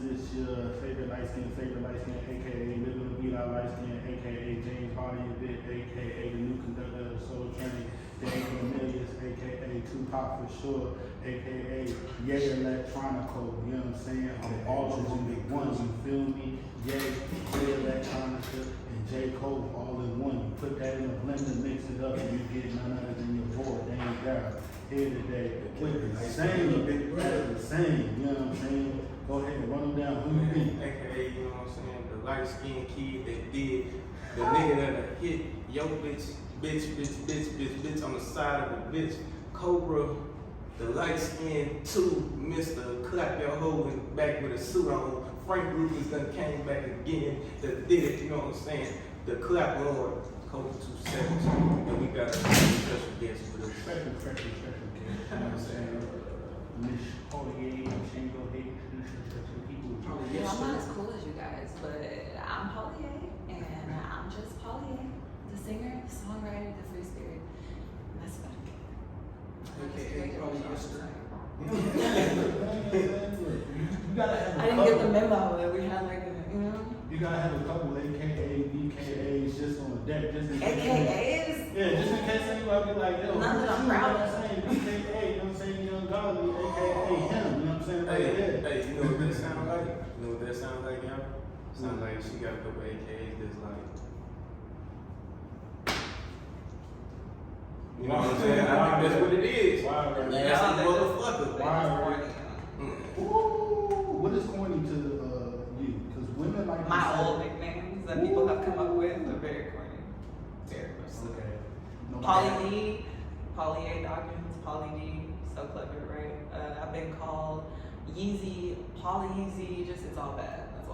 It's your favorite light skin, aka Living the Beat Out Light Skin, aka James Hardy and Bit, aka the new conductor of the Soul Train, the Millions, aka Tupac for sure, aka Yay Electronico, you know what I'm saying? All of them in one, you feel me? Yay Electronica, and J. Cole all in one. You put that in a blender, mix it up, and you get none other than your boy, Dame Dara, here today with the same, the same, you know what I'm saying? Go ahead and run them down. Who you think? AKA, you know what I'm saying? The light skinned kid that did the nigga that hit yo bitch on the side of the bitch. Cobra, the light skinned 2, Mr. Clap Your Hoe in the back with a suit on. Frank Rufus done came back again that did it, you know what I'm saying? The Clap Lord, Cobra 270. And we got a special guest with us. Special guest. You know what I'm saying? Miss Paulier, she go ahead and introduce herself to the people. Yeah, I'm not as cool as you guys, but I'm Paulier, and I'm just Paulier, the singer, the songwriter, the free spirit. And that's about it. AKA I didn't get the memo that we had like, you know? You gotta have a couple AKA, BKAs just on deck, just in case. AKAs? Yeah, just in case anybody be like, yo, None that I'm proud of. BKA, you know what I'm saying? Young Godly, AKA him, you know what I'm saying? Hey, you know what that sound like? You know what that sound like, y'all? Sound like she got a couple AKAs that's like, you know what I'm saying? I think that's what it is. Why, That's Yeah, a motherfucker. Why, what is corny to you? Because women like to My say- old nicknames that people have come up with are very corny. Very much so. Okay. No, Polly D, Polly A. Dawkins, Polly D, so clever, right? I've been called Yeezy, Polly Yeezy, just it's all bad. That's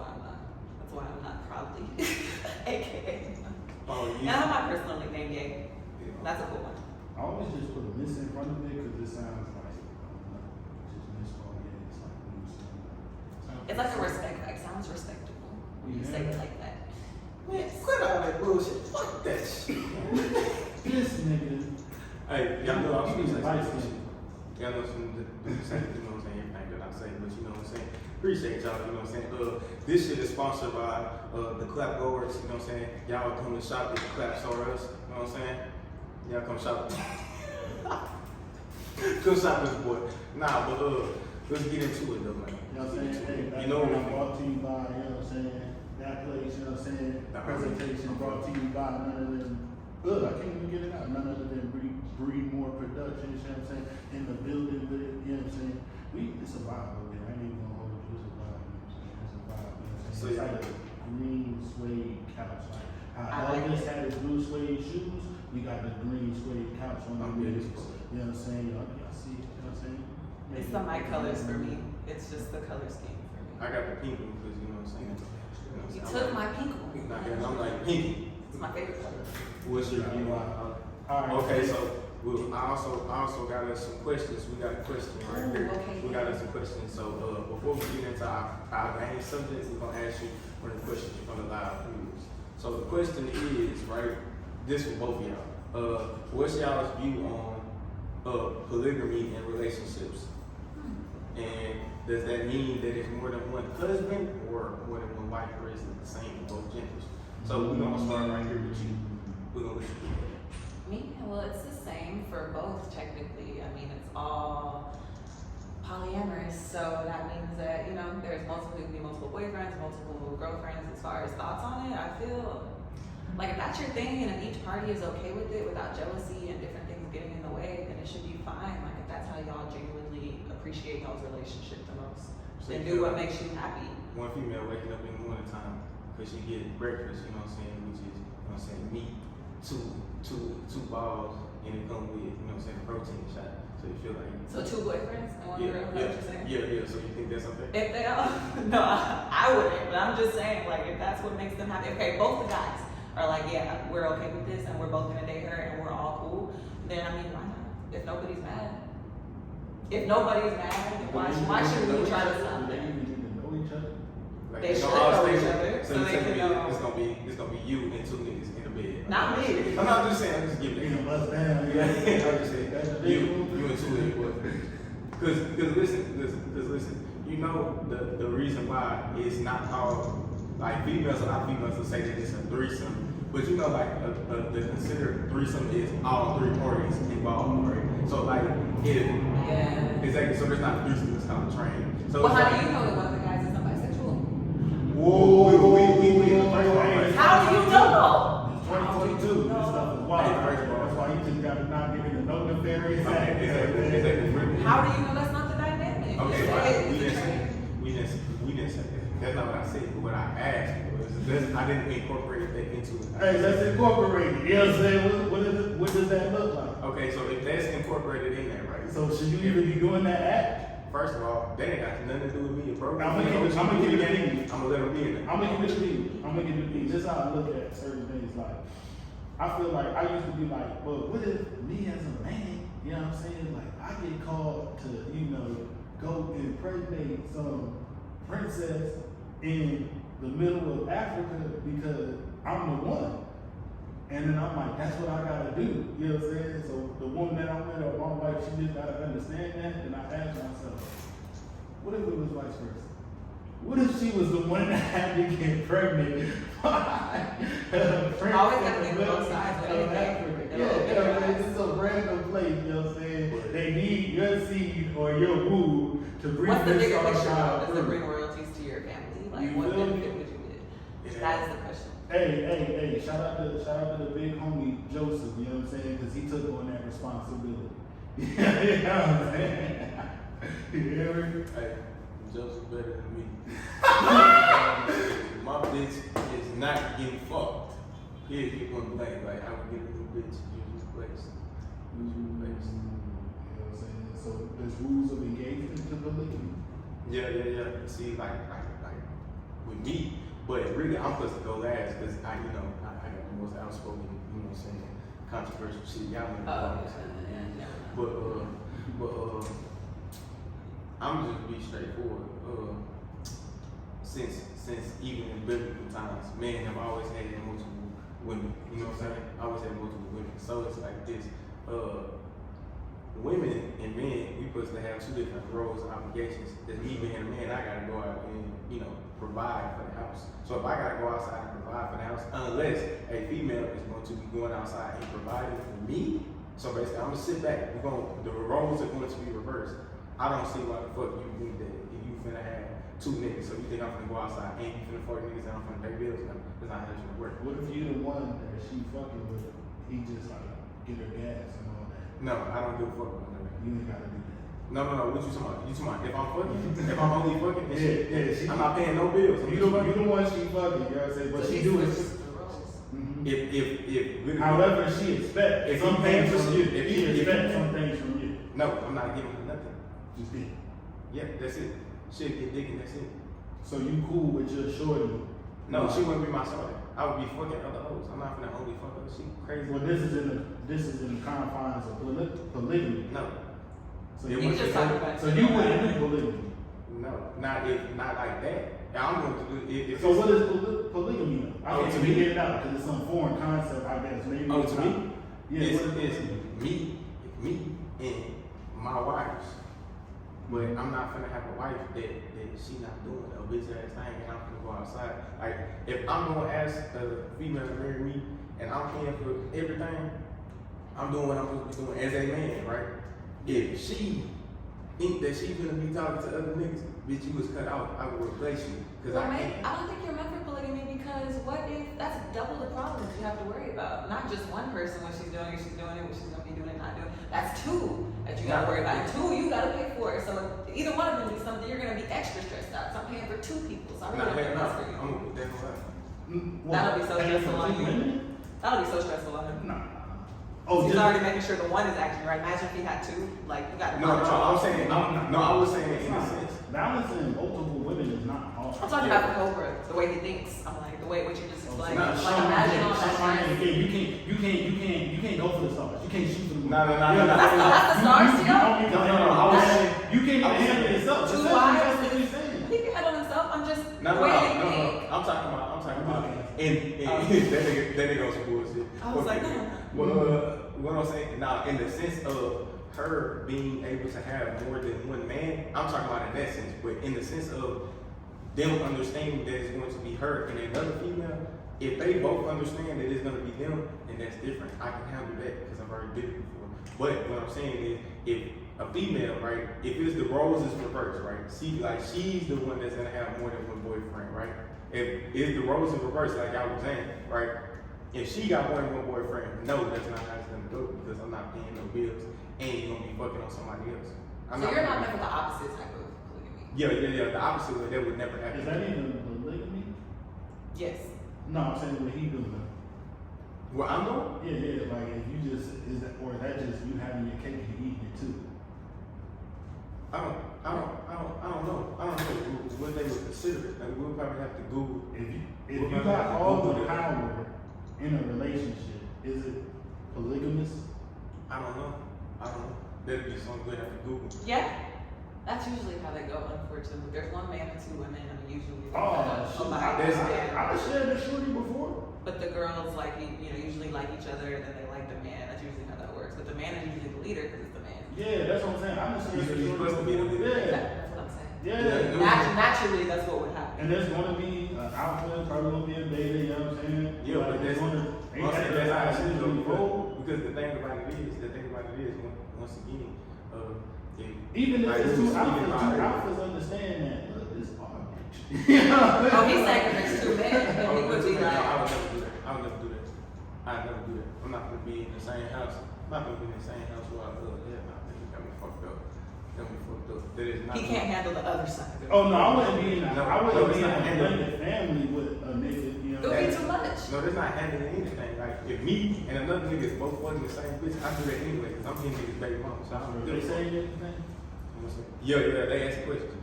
why I'm not proudly AKA. Oh, And I have my personal nickname, Yay. That's a cool one. I always just put a miss in front of it because it sounds like, I don't know, just miss Paulier. It's like, you know what I'm saying? It's like a respect, like sounds respectable when you say it like that. Man, quit all that bullshit. Fuck that shit. This nigga. Hey, y'all know I'm He's some light shit. skinned. Y'all know some of the same, you know what I'm saying, everything that I say, but you know what I'm saying? Appreciate y'all, you know what I'm saying? This shit is sponsored by the Clap Goers, you know what I'm saying? Y'all come and shop at the Clap Store Us, you know what I'm saying? Y'all come shop. Come shop with this boy. Nah, but let's get into it though, man. You know what I'm saying? Hey, You know what I mean? brought to you by, you know what I'm saying? That place, you know what I'm saying? The Presentation brought to you by none other than, I can't even get it out. None other than Breed More Productions, you know what I'm saying? In the building with it, you know what I'm saying? It's a vibe over there. I ain't even gonna hold you. It's a vibe, you know what I'm saying? It's a vibe, you know what I'm saying? So It's y'all- like a green suede couch. Like how I like Elvis it. had his blue suede shoes, we got the green suede couch on the I'm wheels. good. You know what I'm saying? Y'all see it, you know what I'm saying? It's the my colors for me. It's just the color scheme for me. I got the pink one because you know what I'm saying? You know what I'm You saying? took my pink one. I'm like, pinky. It's my favorite color. What's your view on All right. Okay, so I also got us some questions. We got a question right here. okay. We got us some questions. So before we get into our main subject, we're gonna ask you one of the questions from the live viewers. So the question is, right, this for both of y'all. What's y'all's view on polygamy in relationships? And does that mean that it's more than one husband or more than one wife, or is it the same for both genders? So we're gonna start right here with you. We're gonna listen to you. Me? Well, it's the same for both, technically. I mean, it's all polyamorous, so that means that, you know, there's multiple boyfriends, multiple girlfriends. As far as thoughts on it, I feel like if that's your thing and if each party is okay with it without jealousy and different things getting in the way, then it should be fine. Like if that's how y'all genuinely appreciate y'all's relationship the most, So then you do feel what like makes you happy. one female waking up in the morning time because she get breakfast, you know what I'm saying, which is, you know what I'm saying, meat, two balls, and it come with, you know what I'm saying, protein shot. So you feel like So 2 boyfriends and 1 girl, is that what you're saying? yeah. So you think that's okay? If they all, no, I wouldn't, but I'm just saying, like, if that's what makes them happy, okay, both the guys are like, yeah, we're okay with this and we're both gonna date her and we're all cool, then I mean, why not? If nobody's mad. If nobody's mad, then why should we try to stop They them? even need to know each other. Like, They it's should gonna all know stay- each other, So so you they telling can me know. it's gonna be you and 2 niggas in the bed. Not me. I'm not just saying, I'm just giving They it. gonna bust down. Yeah, I'm just saying, That's the you big move. and 2 of your boyfriends. Because listen, you know the reason why it's not called like females. A lot of females will say that it's a threesome, but you know like the considered threesome is all three parties involved, right? So like if exactly, so there's not a threesome, it's called a train. So well, how do you know that one of the guys is not bisexual? Whoa, How do you know? It's 2022. This stuff is wild. That's why you just gotta not get into no nefarious acts. Exactly. How do you know that's not the dynamic? Okay, You right. said We it's a didn't train. say that. That's not what I said. But what I asked was, I didn't incorporate that into it. Hey, let's incorporate it. You know what I'm saying? What does that look like? Okay, so if that's incorporated in there, right? So should you even be doing that act? First of all, that ain't got nothing to do with me, bro. I'm gonna give it to you. I'm gonna let him be in there. I'm gonna give it to you. This is how I look at certain things. Like, I feel like I used to be like, well, what if me as a man, you know what I'm saying? Like, I get called to, go impregnate some princess in the middle of Africa because I'm the one. And then I'm like, that's what I gotta do. You know what I'm saying? So the woman that I'm with, or my wife, she just gotta understand that. And I ask myself, what if it was vice versa? What if she was the one that had to get pregnant by a princess Always gotta in think the middle both of sides with Africa? anything. Yeah, this is a random place, you know what I'm saying? They need your seed or your woo to bring What's the this bigger picture child though? Does it through. bring royalties to your family? Like, You what feel me? benefit would you get? That is the question. Hey, shout out to the big homie Joseph, you know what I'm saying? Because he took on that responsibility. You know what I'm saying? You hear me? Hey, Joseph better than me. My bitch is not getting fucked. Here, you point blank, like I would get a little bitch, use place. You know what I'm saying? So there's rules of engagement to polygamy. Yeah. See, like with me, but really, I'm supposed to go last because I got the most outspoken, you know what I'm saying, controversial shit. Y'all know what I'm saying. But I'm just be straightforward. Since even in biblical times, men have always had multiple women. You know what I'm saying? Always had multiple women. So it's like this. Women and men, we supposed to have two different roles and obligations. That me being a man, I gotta go out and provide for the house. So if I gotta go outside and provide for the house, unless a female is going to be going outside and providing for me, so basically I'm gonna sit back. The roles are going to be reversed. I don't see why the fuck you think that if you finna have two niggas, so you think I'm finna go outside and you finna fuck niggas and I'm finna pay bills? No, that's not how it's gonna work. What if you the one that she fucking with, he just like get her gas and all that? No, I don't give a fuck about that. You ain't gotta do that. No, what you talking about? You talking about if I'm fucking? If I'm only fucking? Yeah, I'm not paying no bills. You the one she fucking, you know what I'm saying? But she do it. If really, However she expects if some he things pays from for- you. if She he- expects some things from you. no, I'm not giving her nothing. Just did. Yeah, that's it. She'll get dick and that's it. So you cool with your shorty? No, she wouldn't be my shorty. I would be fucking other hoes. I'm not gonna only fuck her. She crazy. Well, this is in the confines of polygamy. No. So It You was- just talked about So you wouldn't do polygamy. No, not like that. I'm going to do if So what is polygamy? I Oh, can't to even me? get it out because it's some foreign concept. I guess maybe. Oh, it's to not. me? Yeah. It's what is polygamy? me and my wives. But I'm not gonna have a wife that she not doing a bitch ass thing and I'm gonna go outside. Like if I'm gonna ask a female to marry me and I'm paying for everything, I'm doing what I'm supposed to be doing as a man, right? If she think that she gonna be talking to other niggas, bitch, you was cut out, I will replace you. Cause Well, I maybe, can't. I don't think you're meant for polygamy because what if that's double the problems you have to worry about? Not just one person when she's doing it, what she's gonna be doing it, not doing it. That's two that you gotta worry about. And two, you gotta pay for it. So if either one of them do something, you're gonna be extra stressed out. So I'm paying for two people. So I really don't think that's for you. I'm gonna put that on. That'll be so paying stressful for on two you. women? That'll be so stressful on him. Nah. Oh, He's just already making sure the one is acting right. Imagine if he had two. Like you got to No, I'm saying, I was saying in a sense. balancing multiple women is not hard. I'm talking about the Cobra, the way he thinks. I'm like the way what you just explained. Nah, Like imagine all that stress. You can't go for the stars. You can't shoot for the moon. No. That's the stars, You yo. don't need to No, handle I was it. saying- You can't even handle it yourself. Two That's wives. what you're saying. He can handle himself. I'm just No. the way they think. I'm talking about, that nigga on some bullshit. I was like, no. Well, what I'm saying, now, in the sense of her being able to have more than one man, I'm talking about in that sense, but in the sense of them understanding that it's going to be her and another female, if they both understand that it's going to be them, then that's different. I can handle that because I've already did it before. But what I'm saying is, if a female, right, if it's the roles is reversed, right, she's the one that's going to have more than one boyfriend, right? If the roles is reversed, like I was saying, right, if she got more than one boyfriend, no, that's not how it's going to go because I'm not paying no bills and you're going to be fucking on somebody else. So you're not meant for the opposite type of polygamy? Yeah, the opposite way, that would never happen. Is that even polygamy? Yes. No, I'm saying what he doing. What I'm doing? Yeah, like if you just, is that just you having your cake and eating it too? I don't know. I don't know what they would consider it. Like, we'll probably have to Google. If you got all the power in a relationship, is it polygamous? I don't know. That'd be something we'd have to Google. Yeah. That's usually how they go, unfortunately. There's one man and two women, and usually Oh, shit. I've shared this shorty before. But the girls like usually like each other, and then they like the man. That's usually how that works. But the man is usually the leader because it's the man. Yeah, that's what I'm saying. I'm just saying. You're supposed to be the leader. Yeah. That's what I'm saying. Yeah. Naturally, that's what would happen. And there's gonna be an alpha, probably gonna be a beta. You know what I'm saying? Yeah, but that's that's how it's usually roll. Because the thing about it is, once again, Even if like, it's two alphas understand that. Look, this garbage. Oh, he's saying there's two men, and he would be like, I would never do that. I'd never do that. I'm not gonna be in the same house. I'm not gonna be in the same house where I live. Yeah, nah, nigga got me fucked up. That is not. he can't handle the other side. Oh no, I wouldn't be in a handling. blended family with a nigga. You know, It would be too much. No, that's not handling anything. Like, if me and another nigga is both fucking the same bitch, I do that anyway, because I'm getting niggas baby mama. So I'm they say anything. Yeah, they asked a question.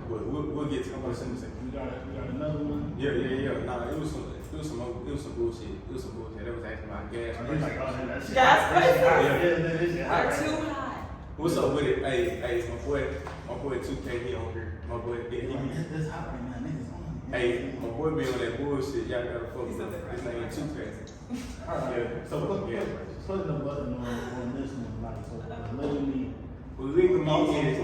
We'll get to the question. We got another one. Yeah. Nah, it was some bullshit. That was asking about gas He's like, prices. oh, that's Gas prices? Yeah. They're too high. What's up with it? Hey, my boy 2K, he on here. My boy, This hot right now, niggas on. hey, my boy be on that bullshit. Y'all gotta fuck with him. His name is 2K. Alright, Yeah. so put the button on this one, like, so polygamy. Polygamy is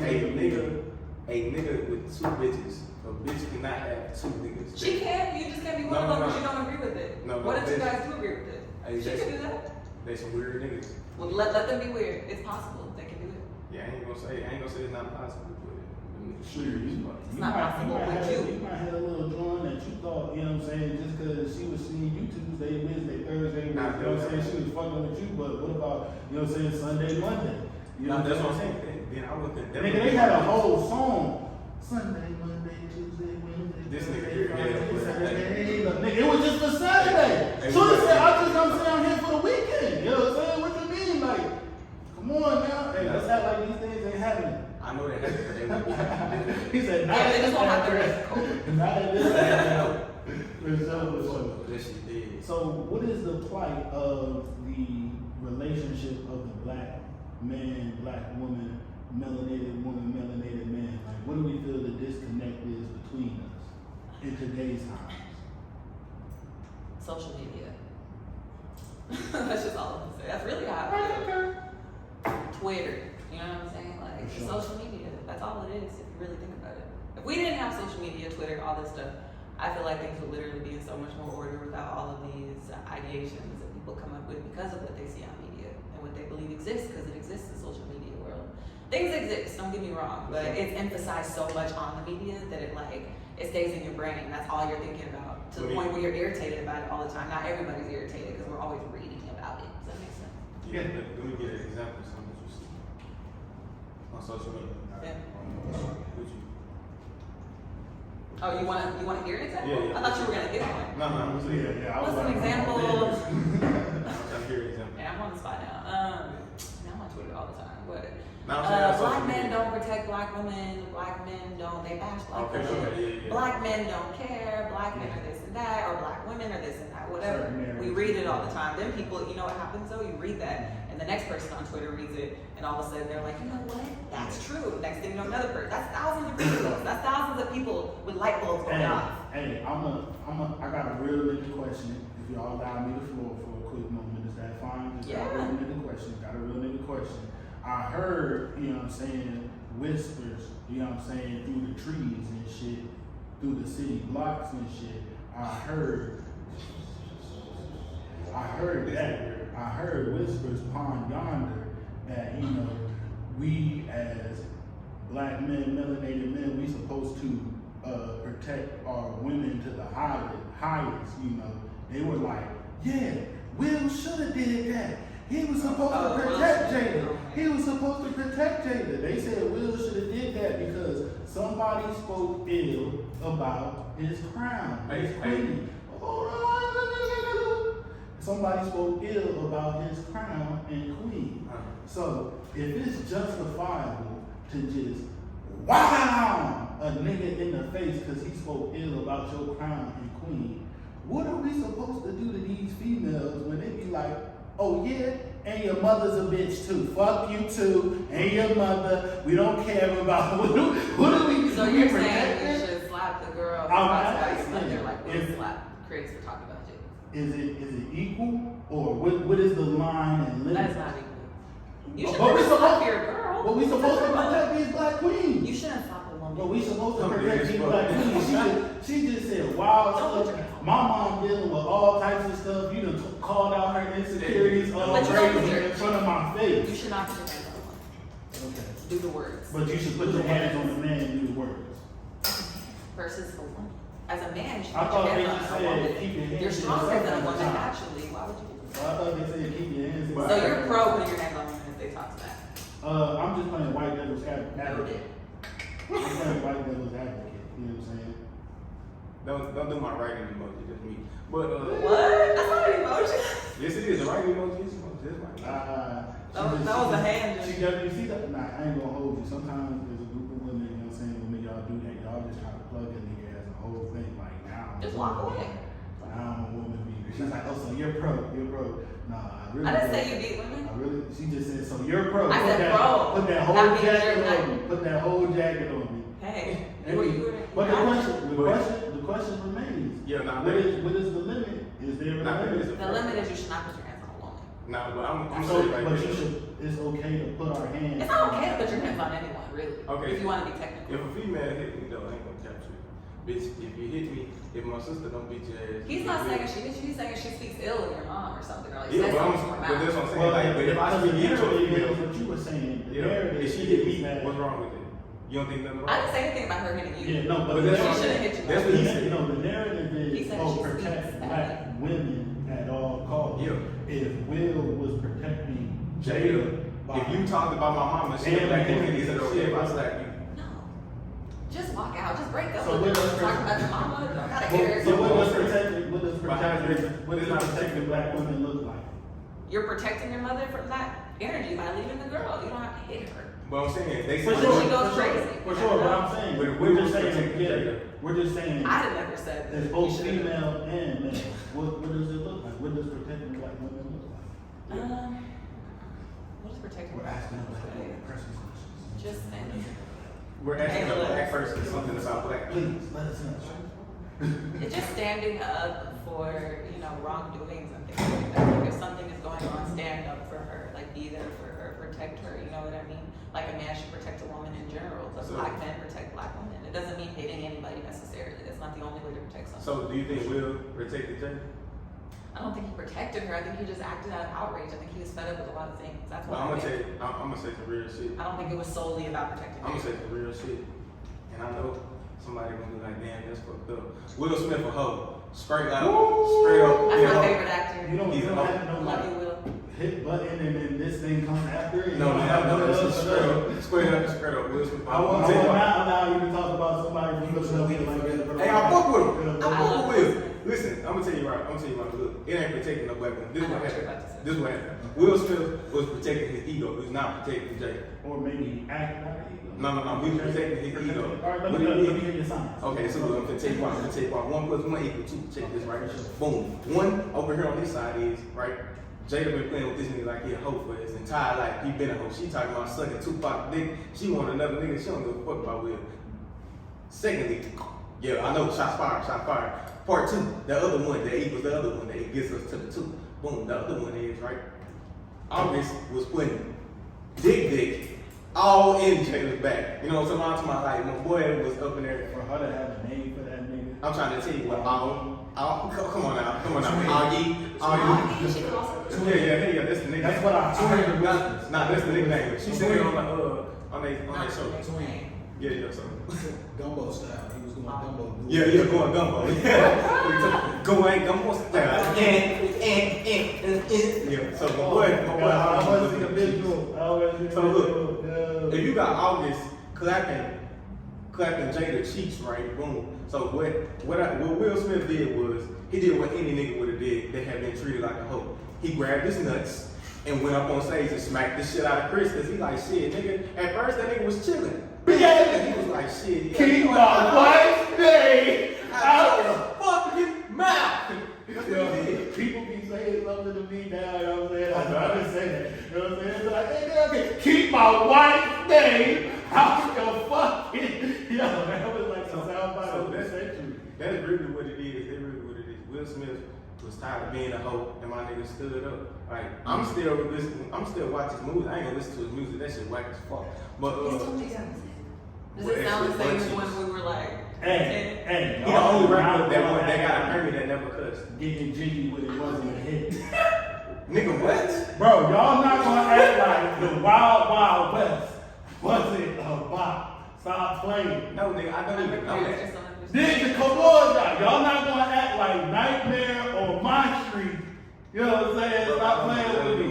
a nigga with two bitches. A bitch cannot have two niggas. She can't. You just can't be one of them because you don't agree with it. No, what if you bitch. guys do agree with it? Hey, She can do that. They some weird niggas. Well, let them be weird. It's possible. They can do it. Yeah, I ain't gonna say it's not possible, but Sure, you not possible with you. You might have a little joint that you thought, you know what I'm saying, just because she was seeing you Tuesday, Wednesday, Thursday, you know what I'm saying, she was fucking with you, but what about, you know what I'm saying, Sunday, Monday? You know that's what I'm saying. Then I would condemn. Nigga, they had a whole song. Sunday, Monday, Tuesday, Wednesday, This nigga Thursday, here, Friday, yeah, Saturday. Look, nigga, it was just for Saturday. Hey, So they said, I'm saying I'm here for the weekend. You know what I'm saying? What you mean? Like, come on now. Hey, let's act like these things ain't happening. I know that happened, but they would be happening. He said, Yeah, they just won't have to address. Not at this address. For sure. That shit dead. So, what is the plight of the relationship of the black man, black woman, melanated man? Like, what do we feel the disconnect is between us in today's times? Social media. That's just all I'm gonna say. That's really how I feel. Twitter. You know what I'm saying? Like, For sure. social media. That's all it is if you really think about it. If we didn't have social media, Twitter, all this stuff, I feel like things would literally be in so much more order without all of these ideations that people come up with because of what they see on media and what they believe exists because it exists in the social media world. Things exist, don't get me wrong, but it's emphasized so much on the media that it stays in your brain. That's all you're thinking about to the point where you're irritated about it all the time. Not everybody's irritated because we're always reading about it. Does that make sense? Yeah, let me get an example of something that you see on social media. Yeah. Would you? Oh, you wanna hear an example? Yeah. I thought you were gonna give one. No, I'm saying. Yeah. What's an example? I'm here an example. Yeah, I'm on the spot now. I'm on Twitter all the time. What? No, I'm saying on social Black men media. don't protect black women. Black men don't. They bash black Okay, women. yeah. Black men don't care. Black men are this and that, or black women are this and that. Whatever. Certain We read it all the time. Then people, you know what happens though? You read that, and the next person on Twitter reads it, and all of a sudden they're like, you know what? That's true. Next thing you know, another person. That's thousands of people. That's thousands of people with light bulbs going off. Hey, I got a real nigga question. If y'all allow me the floor for a quick moment, is that fine? Just got a real nigga question. Got a real nigga question. I heard, you know what I'm saying, whispers, you know what I'm saying, through the trees and shit, through the city blocks and shit. I heard that. I heard whispers upon yonder that, you know, we as black men, melanated men, we supposed to protect our women to the highest, you know. They were like, yeah, Will should have did that. He was supposed to protect Jada. He was supposed to protect Jada. They said Will should have did that because somebody spoke ill about his crown, his queen. Hold on. Somebody spoke ill about his crown and queen. So if it's justifiable to just wow a nigga in the face because he spoke ill about your crown and queen, what are we supposed to do to these females when they be like, oh yeah, and your mother's a bitch too. Fuck you too, and your mother. We don't care about what do we. So you're saying you should slap the girl who talks about your mother like we slap critics for talking about you? Is it equal, or what is the line and limit? That's not equal. You should never slap your girl. But we supposed to protect these black queens. You shouldn't slap a woman. But we supposed to protect these black queens. She just said wild stuff. My mom dealing with all types of stuff. You done called out her insecurities all crazy in front of my face. You should not put your hands on a woman. Okay. Do the words. But you should put your hands on the man and do the words. Versus a woman. As a man, you should I put thought your they hands just on a said woman. keep your hands You're to stronger yourself than a all the woman time. naturally. Why would you do So I thought they said keep your hands. that? So you're pro putting your hands on women if they talk to that. I'm just playing white devil's advocate. Noted. I'm playing white devil's advocate. You know what I'm saying? Don't do my writing emoji, just me. But What? That's not an emoji. yes, it is. The writing emoji is just like That was a hand. She definitely see that. Nah, I ain't gonna hold you. Sometimes there's a group of women, you know what I'm saying, when y'all do that, y'all just try to plug in here as a whole thing. Like now. Just walk away. Now I'm a woman beater. She's like, oh, so you're pro. Nah, I really. I didn't say you beat women. She just said, so you're pro. I said pro. Put that That whole means jacket you're on me. Put that whole jacket on me. Hey. But the question remains. Yeah, nah, what is the limit? Is there a limit? The limit is you should not put your hands on a woman. nah, but I'm So, saying like but this. it's okay to put our hands. It's not okay to put your hands on anyone, really. Okay. If you want to be technical. If a female hit me though, I ain't gonna capture it. Bitch, if you hit me, if my sister don't beat your ass. He's not saying she hit you. He's saying she speaks ill of your mom or something. Or like Yeah, says but something to her but that's mouth. what I'm saying. Like, but if I speak ill to a female, what you were saying. The yeah, narrative if she hit me, is that- what's wrong with it? You don't think nothing wrong? I didn't say anything about her hitting you. Yeah, no, but But the that's She what I'm shouldn't saying. hit you. That's what he said. No, the narrative He is said she protect speaks black that women at all costs. Yeah. If Will was protecting Jada, if you talked about my mama, she And black woman, Henry, is it okay if I shit. slap you? No. Just walk out. Just break up. So with what her. does Talk her- about your mama. Don't gotta hear So it. what does not protecting black women look like? You're protecting your mother from that energy by leaving the girl. You don't have to hit her. But I'm saying, they For say sure, she goes for sure, crazy. for sure. But I'm saying, But we're just was saying, protecting Jada. we're just saying, I'd have never said that. there's You both should've- female and male. What does it look like? What does protecting black women look like? What is protecting? We're asking black women pressing questions. Just saying. we're asking a black person something about black people. Please, let us know. It's just standing up for, wrongdoings and things like that. Like if something is going on, stand up for her. Like be there for her, protect her, you know what I mean? Like a man should protect a woman in general. But So- black men protect black women. It doesn't mean hitting anybody necessarily. That's not the only way to protect someone. So do you think Will protected Jada? I don't think he protected her. I think he just acted out of outrage. I think he was fed up with a lot of things. That's But what I'm I gonna think. I'm gonna say some real shit. I don't think it was solely about protecting I'm gonna her. say some real shit. And I know somebody gonna be like, damn, that's fucked up. Will Smith a hoe. Straight out, straight up. That's yeah, my hoe. favorite actor. You don't He's have a- no Love you, like Will. hit button and then this thing comes after it. No, You don't have none of it's that just stuff. straight up. Will Smith. I want I'm telling you. not allow you to talk about somebody from Philadelphia like that. Hey, I fuck with him. I I fuck love with Will. Will. Listen, I'm gonna tell you right. Look, it ain't protecting no black woman. This I know what what you're about to happened. say. This what happened. Will Smith was protecting his ego. He was not protecting Jada. Or maybe he acted like it. No. He was protecting his ego. All right, let What me he did- hear your signs. Okay, so look, I'm gonna tell you why. 1 + 1 = 2. Check this right here. Boom. One over here on this side is right. Jada been playing with this nigga like he a hoe for his entire life. He been a hoe. She talking about sucking Tupac dick. She want another nigga. She don't give a fuck about Will. Secondly, yeah, I know. Shots fired. Part 2. The other one that equals the other one that gets us to the 2. Boom. The other one is right. August was putting dick, all in Jada's back. You know what I'm talking about? Like, my boy was up in there. For her to have a name for that nigga. I'm trying to tell you what, come on now. Augie, she calls her. Yeah, that's the nickname. That's what I heard. Nah, that's the nickname. She said it on that show. Twin. Yeah, so. Gumbo style. He was going gumbo. Yeah, going gumbo. Going gumbo style. Yeah, so my boy, I wasn't a visual. So look, if you got August clapping Jada cheeks, right? Boom. So what Will Smith did was he did what any nigga would have did that had been treated like a hoe. He grabbed his nuts and went up on stage and smacked the shit out of Chris because he like shit, nigga. At first that nigga was chilling. Yeah, he was like shit. Keep my wife's name out your fucking mouth. That's what he did. People be saying something to me now, you know what I'm saying? I just say that. You know what I'm saying? It's like, hey, keep my wife's name out your fucking. Yo, that was like some soundbite of the century. That is really what it is. That's really what it is. Will Smith was tired of being a hoe, and my nigga stood up. Like, I'm still watching his movies. I ain't gonna listen to his music. That shit whack as fuck. But does it sound the same as when we were like? Hey, he the only rapper that got a Grammy that never cussed. Getting jiggy when it wasn't a hit. Nigga, what? Bro, y'all not gonna act like the Wild Wild West wasn't a bop. Stop playing. No, nigga, I don't even know that. Nigga, come on, y'all not gonna act like Nightmare or My Street. You know what I'm saying? Stop playing with me.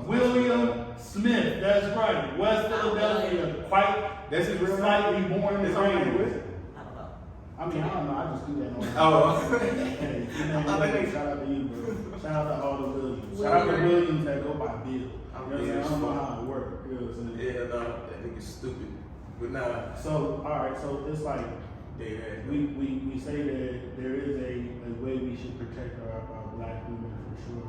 William Smith, that's right. West Philadelphia, quite that's his real slightly born and raised. I don't know. I mean, I don't know. I just do that. Oh. Hey, shout out to you, bro. Shout out to all the Williams. Shout out to Williams that go by Bill. You know what I'm saying? I don't know how it works. You know what I'm saying? Yeah, no, that nigga's stupid. But nah. So, alright, so it's like, we say that there is a way we should protect our black women for sure.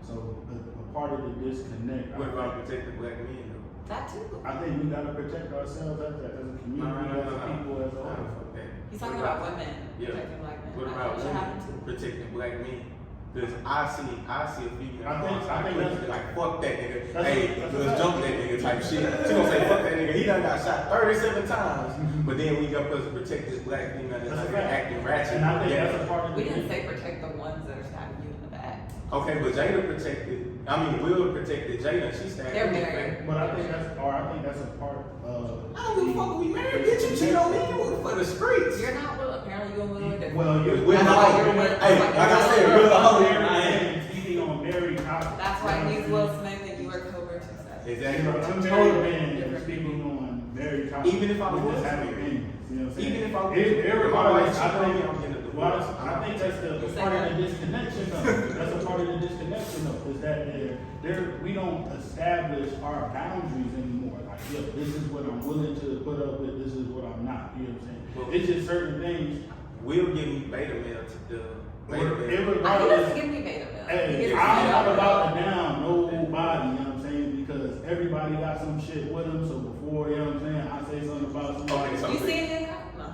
So a part of the disconnect. What about protecting black men though? That too. I think we gotta protect ourselves as a community, as a people, as a whole. He's talking about women protecting black men. What about women protecting black men? Because I see a female. I think that's like fuck that nigga. Hey, let's jump that nigga type shit. She gonna say fuck that nigga. He done got shot 37 times. But then we got to protect this black female that's like acting ratchet. And I think that's a part of we didn't say protect the ones that are stabbing you in the back. Okay, but Jada protected. Will protected Jada. She stabbed. They're married. But I think that's a part of. I don't give a fuck. We married. Bitch, you cheat on me. You for the streets. You're not Will. Apparently you're Will. Well, you're Will. Hey, like I said, Will the hoe. That's why he's Will Smith and you are Cobra 2-7. Exactly. I'm married man speaking on very topic. Even if I was having opinions, you know what I'm saying? Even if I everybody, I think that's the part of the disconnection though. That's a part of the disconnection though, is that we don't establish our boundaries anymore. Like, yo, this is what I'm willing to put up with, this is what I'm not. You know what I'm saying? Well, it's just certain things. Will give me beta male to the He doesn't give me beta male. Hey, I'm not about to down nobody, you know what I'm saying? Because everybody got some shit with them, so before, you know what I'm saying, I say something about somebody. Okay, so you see him? No.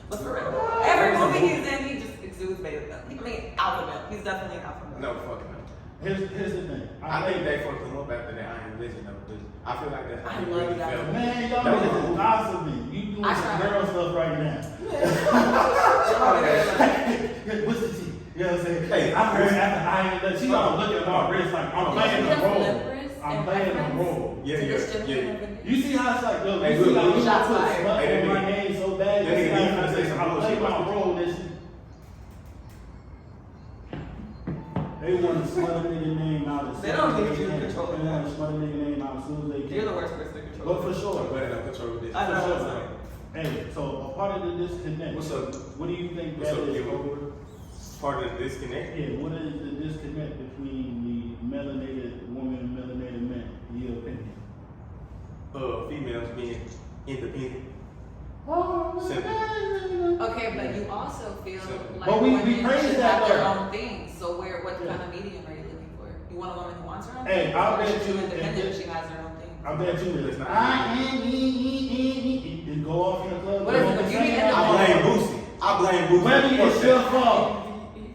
But for real, every movie he's in, he just exudes beta male. I mean, alpha male. He's definitely an alpha male. No, fuck no. Here's the thing. I think they fucked him up after that Iron Religion though. I feel like that's how he really felt. Man, y'all niggas gossiping. You doing some girl stuff right now. What's the tea? You know what I'm saying? Hey, I heard after Iron Religion, she all looking at my wrist like I'm playing a role. I'm playing a role. Yeah. You see how it's like, look, hey, you see how you put shots slut fired. on my name so bad. You see how I'm playing my role. They want to smut a nigga name out as soon as They don't need you to control They want to smut a nigga name out as soon as they can. You're the worst person to control. But for sure. I'm glad I control this. I know. For sure. Hey, so a part of the disconnect. What's up? What do you think What's that up, is Gilbert? over? Part of the disconnect? Yeah, what is the disconnect between the melanated woman and melanated man, in your opinion? Females being independent. Okay, but you also feel like But we women praise should that have their though. own thing. So what kind of medium are you looking for? You want a woman who wants her own Hey, thing? I'll Or bet she's you- independent, she has her own thing. I bet you It's it. not. It go off in the club. What is it? You need I blame Boosie. Webby, it's your fault.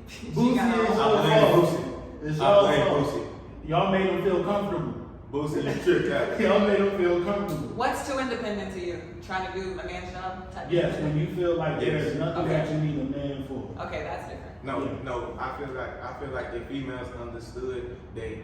She Boosie got her is own- your I blame fault. Boosie. It's I your blame fault. Boosie. Y'all made him feel comfortable. Boosie, you tripped out. Y'all made them feel comfortable. What's too independent to you? Trying to do a man's job type Yes, of when thing? you feel like there's nothing Okay. that you need a man for. Okay, that's different. No, I feel like if females understood that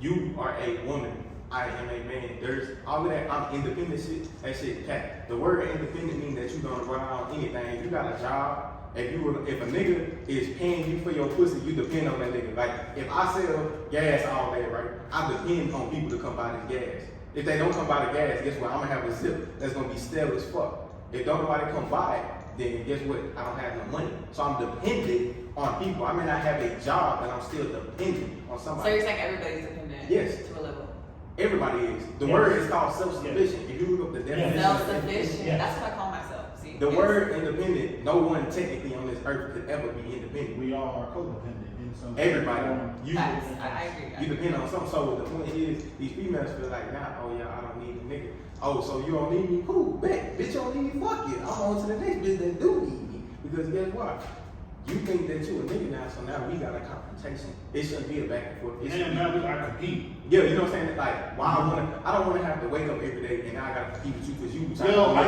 you are a woman, I am a man. There's all of that independent shit. That shit cat. The word independent means that you gonna run out on anything. If you got a job, if a nigga is paying you for your pussy, you depend on that nigga. Like if I sell gas all day, right? I depend on people to come buy this gas. If they don't come buy the gas, guess what? I'm gonna have a zip that's gonna be stale as fuck. If don't nobody come buy it, then guess what? I don't have no money. So I'm dependent on people. I may not have a job, but I'm still dependent on So somebody. you're saying everybody's dependent? Yes. To a level. Everybody is. The Yes. word is called self-sufficient. If you look up the definition, Self-sufficient. Yes. That's what I call myself. See? the Yes. word independent, no one technically on this earth could ever be independent. We all are codependent in some Everybody. You, Facts. I agree. you depend on something. So the point is, these females feel like, nah, oh yeah, I don't need a nigga. Oh, so you don't need me? Cool, bet. Bitch, you don't need me? Fuck it. I'm on to the next bitch that do need me. Because guess what? You think that you a nigga now, so now we got a confrontation. It shouldn't be a back and forth. It should And be- now we gotta compete. Yeah, you know what I'm saying? Like, why I don't wanna have to wake up every day and now I gotta compete with you because you trying Yo, to I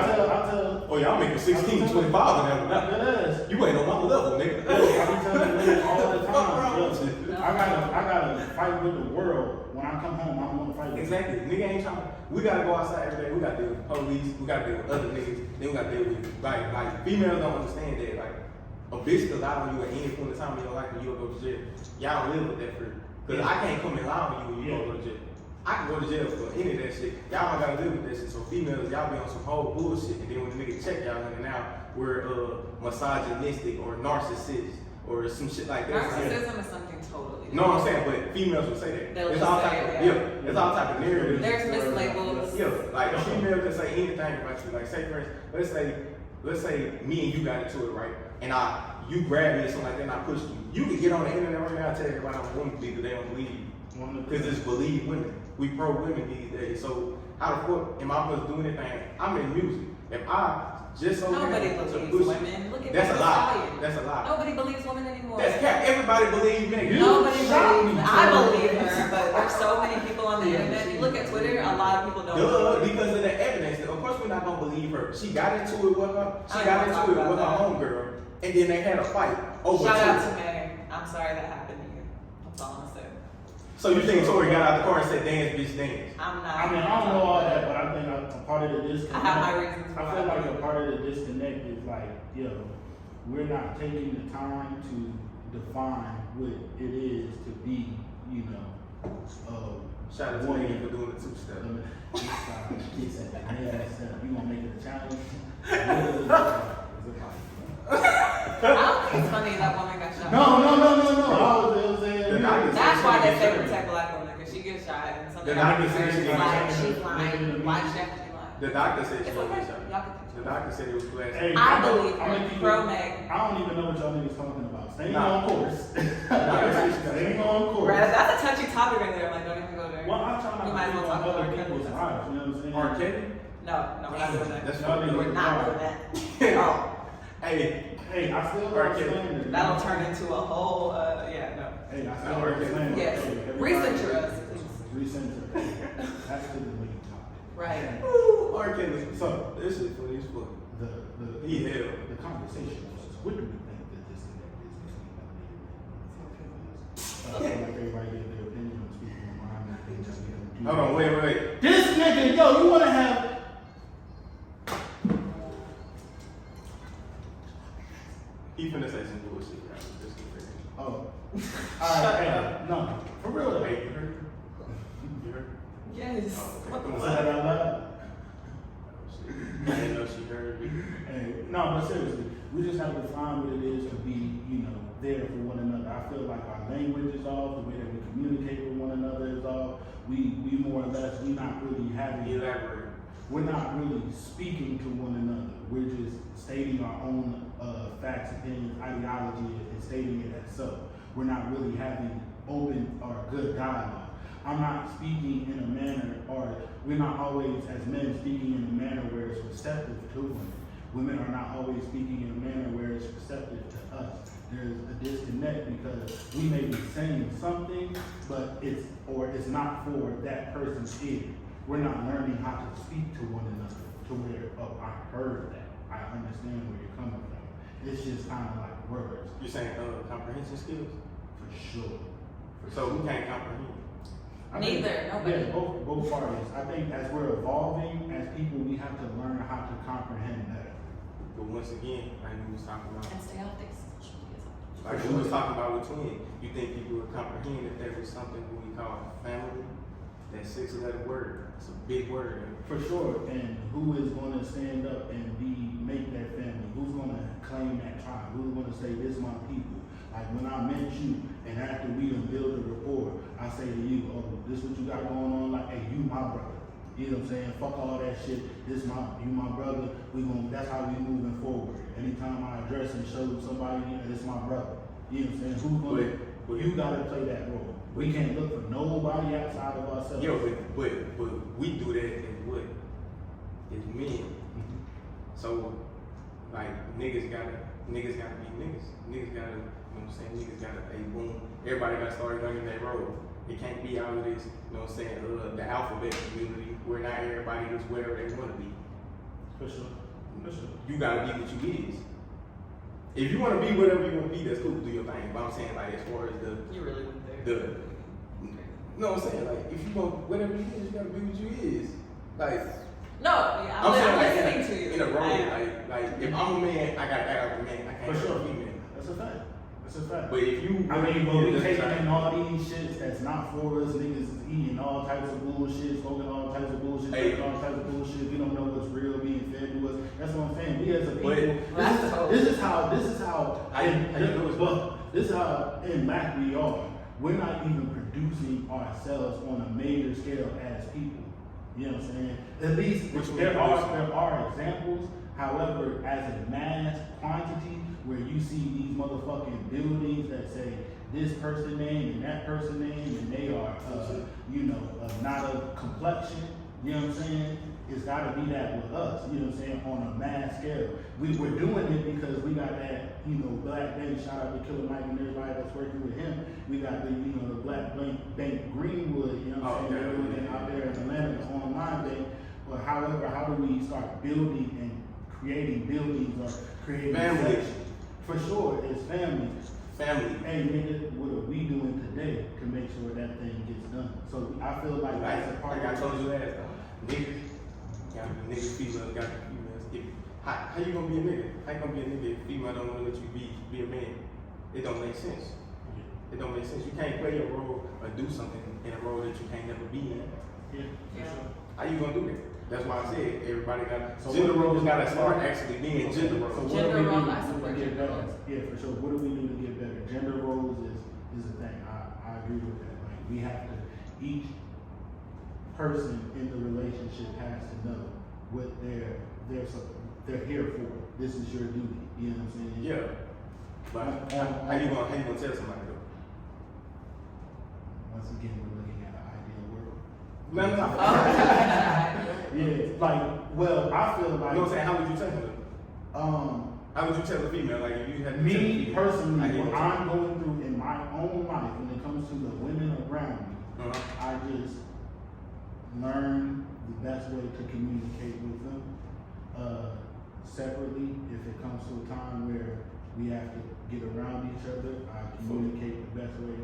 tell. oh yeah, I'm making 16, 25 and that. Yes. You ain't on my level, nigga. I be telling women all the Fuck time. wrong Yo, with you? I gotta fight with the world. When I come home, I don't wanna fight with Exactly. Nigga ain't trying to, we gotta go outside every day. We gotta deal with police. We gotta deal with other niggas. Then we gotta deal with, like females don't understand that. Like, a bitch could lie on you at any point in time in your life and you'll go to jail. Y'all don't live with that for, because I can't come and lie on you when you go to jail. I can go to jail for any of that shit. Y'all don't gotta live with that shit. So females, y'all be on some whole bullshit. And then when the nigga check y'all in and out, we're misogynistic or narcissist or some shit like that. Narcissism is something totally different. No, I'm saying, but females will say that. They'll It's just all say type it, of, yeah. it's all type of narratives. There's mislabels. Yeah, like a female can say anything about you. Like say for instance, let's say me and you got into it, right? And you grabbed me or something like that and I pushed you. You can get on the internet right now and tell everybody I'm a woman because they don't believe you. Because it's believe women. We pro women these days. So how the fuck am I supposed to do anything? I'm in music. If I just so Nobody happen to believes push you, women. Look at that's a Megan lie. Stallion. That's a lie. Nobody believes women anymore. That's cap. Everybody believes Megan. Nobody shot believes. me, I too. believe her, but there's so many people on the internet. You look at Twitter, a lot of people don't. Duh, believe her. because of the evidence. Of course, we're not gonna believe her. She got into it with her. She I got don't into it talk with her about homegirl, and then they had a fight over Shout out Twitter. to Megan. I'm sorry that happened to you. That's all I'm gonna say. So you think Tori got out the car and said, "Dance, bitch, dance"? I'm not. I mean, I don't know all that, but I think a part of the disconnect. I have my reasons I why. feel like a part of the disconnect is like, yo, we're not taking the time to define what it is to be, you know, Shout out to woman. Megan for doing the two-step. You gonna make it a challenge? I don't think it's funny that woman got shot. No. I was saying. The doctor That's why they say said she protect black women, because she gets shot and something The doctor happens. said she It's got like, shot. she's lying. Why she have to be lying? The doctor said she It's was okay. shot. Y'all can The doctor said it was glass. Hey, I believe I'm gonna her. keep Pro it- Meg. I don't even know what y'all niggas talking about. Staying Nah. on course. Nah, Staying on course. Right, that's a touchy topic right there. I'm like, don't even go there. Well, I'm trying We to might as be well on talk about other R. people's Kelly. lives. You know what I'm saying? R. Kelly? No, we're not doing that. That's Y'all what niggas- We're not doing that. Oh, Hey, Hey, I still R. don't Kelly. understand. that'll turn into a whole, yeah, no. Hey, I still R. don't Kelly. understand. Yes. Everybody- Recenter us, please. Recenter. That's the main topic. Right. woo, R. Kelly. So- this shit funny as fuck. He hell. The conversation was, what do we think that this connect is between I feel like everybody gave their opinion on speaking on mine. I think just get them- Hold on, wait. This nigga, yo, you wanna have? He finna say some bullshit, right? Just get ready. Oh. Alright, hey, no. For real though. Hey, you heard? You heard? Yes. Oh, What the okay. Say that out loud. I didn't know she heard me. Hey, no, but seriously, we just have to find what it is to be, you know, there for one another. I feel like our language is off, the way that we communicate with one another is off. We more or less, we not really having, Elaborate. we're not really speaking to one another. We're just stating our own facts, opinions, ideology, and stating it as so. We're not really having open or good dialogue. I'm not speaking in a manner, or we're not always, as men, speaking in a manner where it's receptive to women. Women are not always speaking in a manner where it's receptive to us. There's a disconnect because we may be saying something, but it's not for that person's ear. We're not learning how to speak to one another to where, oh, I heard that. I understand where you're coming from. It's just kind of like words. You're saying comprehension skills? For sure. So who can't comprehend? Neither, nobody. Yeah, both parties. I think as we're evolving as people, we have to learn how to comprehend better. But once again, like we was talking about, And stay off their social media. like we was talking about with twin, you think people would comprehend if there was something we call family? That 6-letter word, it's a big word. For sure. And who is going to stand up and make that family? Who's going to claim that tribe? Who's going to say, this my people? Like when I met you, and after we done build a rapport, I say to you, oh, this what you got going on? Like, hey, you my brother. You know what I'm saying? Fuck all that shit. You my brother. That's how we moving forward. Anytime I address and show somebody, this my brother. You know what I'm saying? Who's going to, you got to play that role. We can't look for nobody outside of ourselves. Yo, but we do that as what? As men. Mhm. So, like, niggas gotta be niggas. Niggas gotta, you know what I'm saying? Niggas gotta, hey, boom. Everybody gotta start learning their role. It can't be all of this, you know what I'm saying, the alphabet community where not everybody is whatever they wanna be. For sure. For sure. You gotta be what you is. If you wanna be whatever you wanna be, that's cool, do your thing. But I'm saying, like, as far as You really went there. you know what I'm saying? Like, if you want whatever you is, you gotta be what you is. Like, No, yeah, I'm saying, like, listening to you. in a role, I am. like, if I'm a man, I gotta act like a man. I can't For be sure. a female. That's a fact. That's a fact. But if you, I mean, but we that's taking like- in all these shits that's not for us. Niggas is eating all types of bullshit, smoking all types of bullshit, Hey. drinking all types of bullshit. We don't know what's real being fed to us. That's what I'm saying. We as a people, But- this is how How you know it's this is how in Mac we are. We're not even producing ourselves on a major scale as people. You know what I'm saying? At least Which there one is are examples. However, as a mass quantity, where you see these motherfucking buildings that say this person name and that person name, and they are, not of complexion. You know what I'm saying? It's got to be that with us. You know what I'm saying? On a mass scale, we're doing it because we got that, Black Bank. Shout out to Killer Mike and everybody that's working with him. We got the, the Black Bank Greenwood. You know what I'm saying? They're doing it out there in Atlanta, the online bank. But however, how do we start building and creating buildings or creating Family. sections? For sure, it's family. Family. Hey nigga, what are we doing today to make sure that thing gets done? So I feel like that's a part Like I of told you last time, niggas gotta be niggas, females gotta be females. How you gonna be a nigga? How you gonna be a nigga if female don't wanna let you be a man? It don't make sense. It don't make sense. You can't play your role or do something in a role that you can't never be in. Yeah, for Yeah. sure. How you gonna do that? That's why I said everybody got So gender what do we roles do? gotta start actually being gender So roles. what Gender do we role, do I to support get gender better? roles. Yeah, for sure. What do we do to get better? Gender roles is a thing. I agree with that. Like we have to, each person in the relationship has to know what they're here for. This is your duty. You know what I'm saying? Yeah. But how you gonna tell somebody though? Once again, we're looking at an ideal world. No. Yeah, like, well, I feel You like, know what I'm saying? How would you tell them? How would you tell a female? Like if you had to tell a me female, personally, I get what what I'm going through in my own life when it comes to the women around me, I just learn the best way to communicate with them separately. If it comes to a time where we have to get around each other, I communicate the best way,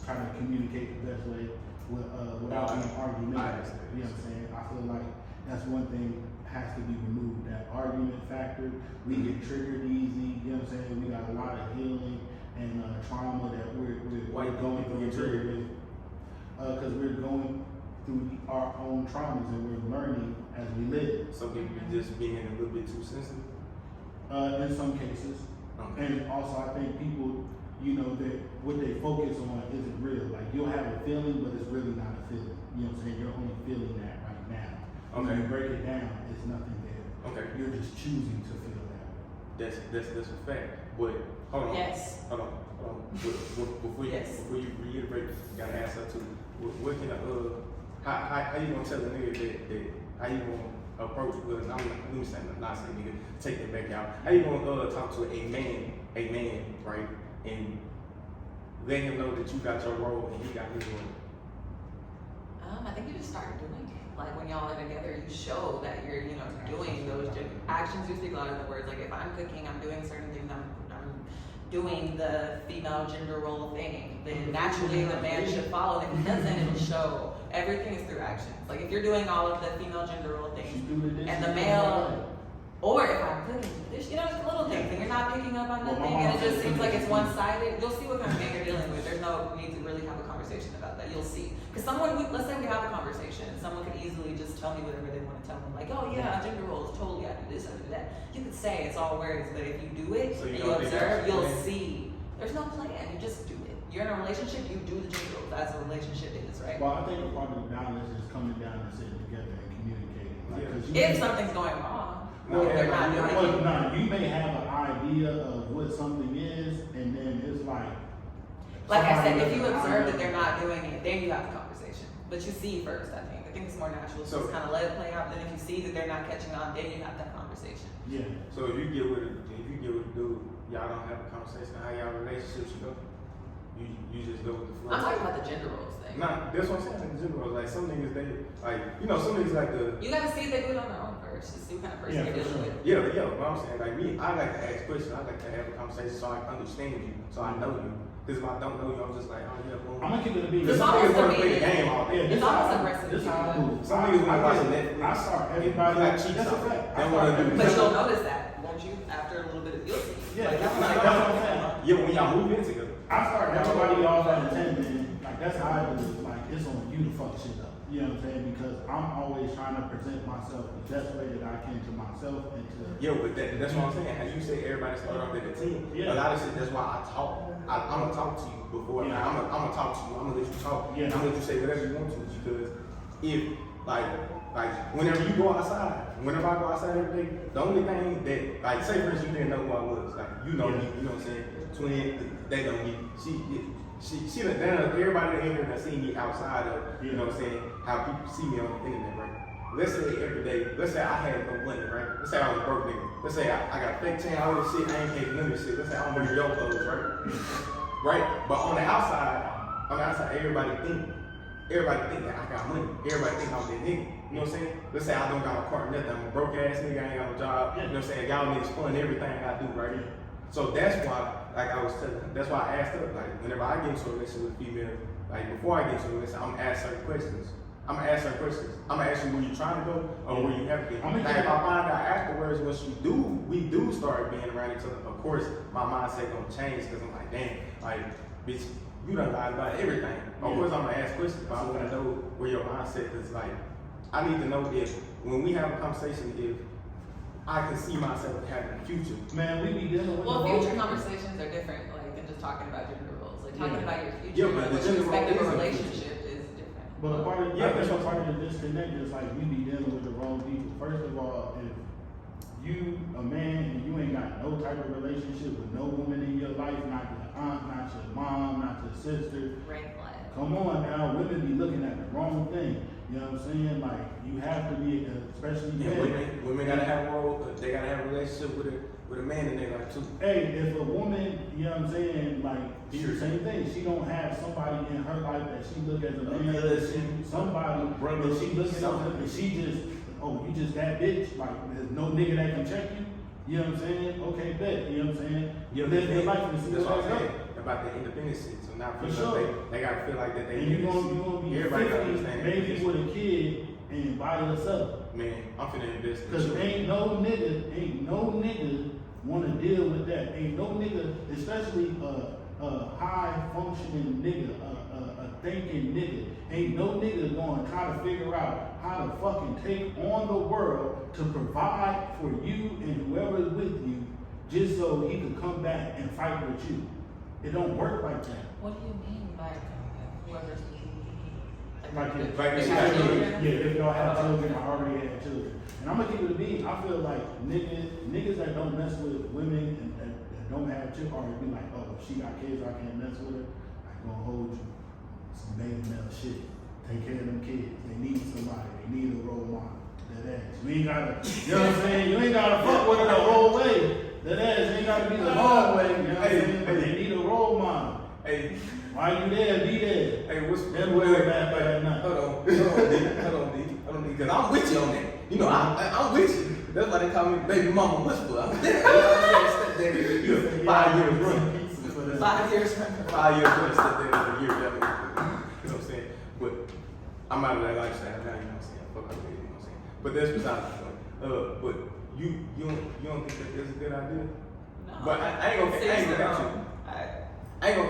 try to communicate the best way without being argumentative. You know what I'm saying? I feel like that's one thing has to be removed. That argument factor, we get triggered easy. You know what I'm saying? We got a lot of healing and trauma that we're Why you going think through. you get triggered? Because we're going through our own traumas and we're learning as we live. Some people be just being a little bit too sensitive. In some cases. Okay. And also I think people, what they focus on isn't real. Like you'll have a feeling, but it's really not a feeling. You know what I'm saying? You're only feeling that right now. When Okay. you break it down, it's nothing there. Okay. You're just choosing to feel that way. That's a fact. But hold on. Yes. Hold on. Before you reiterate, you gotta ask her too. What can how you gonna tell a nigga that how you gonna approach was, let me say, not say nigga, take that back out. How you gonna talk to a man, right, and let him know that you got your role and he got his role? I think you just start doing it. Like when y'all are together, you show that you're, you know, doing those actions. You speak louder than words. Like if I'm cooking, I'm doing certain things. I'm doing the female gender role thing. Then naturally the man should follow. And if he doesn't, it'll show. Everything is through actions. Like if you're doing all of the female gender role things, and the male, or if I'm cooking, you know, just little things, and you're not picking up on nothing, and it just seems like it's one-sided. You'll see what kind of man you're dealing with. There's no need to really have a conversation about that. You'll see. Because let's say we have a conversation, someone could easily just tell me whatever they want to tell me. Like, oh yeah, gender roles, totally, I do this, I do that. You could say it's all words, but if you do it, So and you observe, you'll see. There's no plan, you just do it. You're in a relationship, you do the gender roles. That's a relationship is, right? Well, I think a part of the balance is coming down and sitting together and communicating. Like, 'cause If something's going wrong, well, they're not doing it. no, you may have an idea of what something is, and then it's like I said, somebody if you doesn't observe that idea. they're not doing it, then you have the conversation. But you see first, I think. I think it's more natural. So just kind of let it play out. Then if you see that they're not catching on, then you have that conversation. Yeah. So if you get with a dude, y'all don't have a conversation on how y'all relationship should go. You just go with the flow. I'm talking about the gender roles thing. Nah, that's what I'm saying. In general, like some niggas, they like, you know, some niggas like the. You gotta see if they do it on their own first to see what kind of person Yeah, you're for dealing sure. with. Yeah, but I'm saying, like me, I like to ask questions. I like to have a conversation so I can understand you, so I know you. Because if I don't know you, I'm just like, oh yeah, boom. I'm gonna keep it a beat. Because some niggas want to play the game all day. It's almost aggressive. This how I move. Some niggas want to watch Netflix. I start everybody like cheats. That's a fact. They want to do. But you'll notice that, won't you? After a little bit of guilty. Yeah, Like, that's what I'm saying. Yeah, when y'all move in together. I start everybody off at a 10, man. Like that's how I do it. Like it's on you to fuck shit up. You know what I'm saying? Because I'm always trying to present myself the best way that I can to myself and to. Yo, but that's what I'm saying. How you say everybody start off at a 10. Yeah. A lot of shit. That's why I talk. I'm gonna talk to you before. Yeah. Like, I'm gonna talk to you. I'm gonna let you talk. Yeah. I'm gonna let you say whatever you want to. Because if like whenever you go outside, whenever I go outside every day, the only thing that like say for instance you didn't know who I was. Like you know me. You know what I'm saying? Twin. They know me. She done everybody in here that seen me outside of, you know what I'm saying, how people see me on the internet, right? Let's say every day, let's say I had no money, right? Let's say I was a broke nigga. Let's say I got fake tan, all this shit, I ain't paying none of this shit. Let's say I don't wear your clothes, right? Right? But on the outside, everybody think that I got money. Everybody think I'm that nigga. You know what I'm saying? Let's say I don't got a car, nothing. I'm a broke ass nigga, I ain't got no job. You know what I'm saying? Y'all niggas fund everything I do, right? So that's why, like I was telling, that's why I asked her, like, whenever I get into a relationship with female, like before I get into a relationship, I'm gonna ask certain questions. I'm gonna ask you where you trying to go or where you have to be. Now, if I find out afterwards, once we do start being around each other, of course, my mindset gonna change because I'm like, damn, like, bitch, you done lied about everything. Of course, I'm gonna ask questions, but I'm gonna know where your mindset is. Like, I need to know if, when we have a conversation, if I can see myself having a future. Man, we be dealing with Well, the future whole- conversations are different, like, than just talking about gender roles. Like, talking Yeah. about your future, Yeah, but and the what you gender role expect of is a a relationship is different. But a part of Yeah, that's what part of the disconnect is like we be dealing with the wrong people. First of all, if you a man and you ain't got no type of relationship with no woman in your life, not your aunt, not your mom, not your sister, Red flag. come on now, women be looking at the wrong thing. You know what I'm saying? Like you have to be, especially Yeah, men. women gotta have a role. They gotta have a relationship with a man in their life too. Hey, if a woman, you know what I'm saying, like Sure. same thing, she don't have somebody in her life that she look as a man, somebody Brother, that she looking something. at, and she just, oh, you just that bitch, like there's no nigga that can check you. You know what I'm saying? Okay, bet. You know what I'm saying? You live your life and see That's what what's I'm up. saying about the independent shit. So now For for sure. they gotta feel like that they. And you gonna be Everybody gotta 50, understand maybe that. with a kid and by yourself. Man, I'm finna invest in Cause you. ain't no nigga wanna deal with that. Ain't no nigga, especially a high functioning nigga, a thinking nigga. Ain't no nigga gonna try to figure out how to fucking take on the world to provide for you and whoever is with you just so he could come back and fight with you. It don't work like that. What do you mean by whoever's Like if, Like if if y'all you have children, yeah, if y'all have children, I already had children. And I'm gonna keep it a beat. I feel like niggas that don't mess with women and that don't have children already be like, oh, if she got kids, I can't mess with her. I gonna hold you. Some baby male shit. Take care of them kids. They need somebody. They need a role model. That ass. We ain't gotta, you know what I'm saying? You ain't gotta fuck with her the whole way. That ass ain't gotta be the long way, you know what I'm saying? But they need a role model. Hey, While you there, be there. hey, what's That way back by that night. Hold on, D, because I'm with you on that. You know, I'm with you. That's why they call me baby mama whisperer. I'm there. 5 years running. 5 years. 5 years running, stepdaddy of the year. You know what I'm saying? But I'm out of that lifestyle now. You know what I'm saying? Fuck out of it. You know what I'm saying? But that's beside the point. But you don't think that that's a good idea? No. But I ain't gonna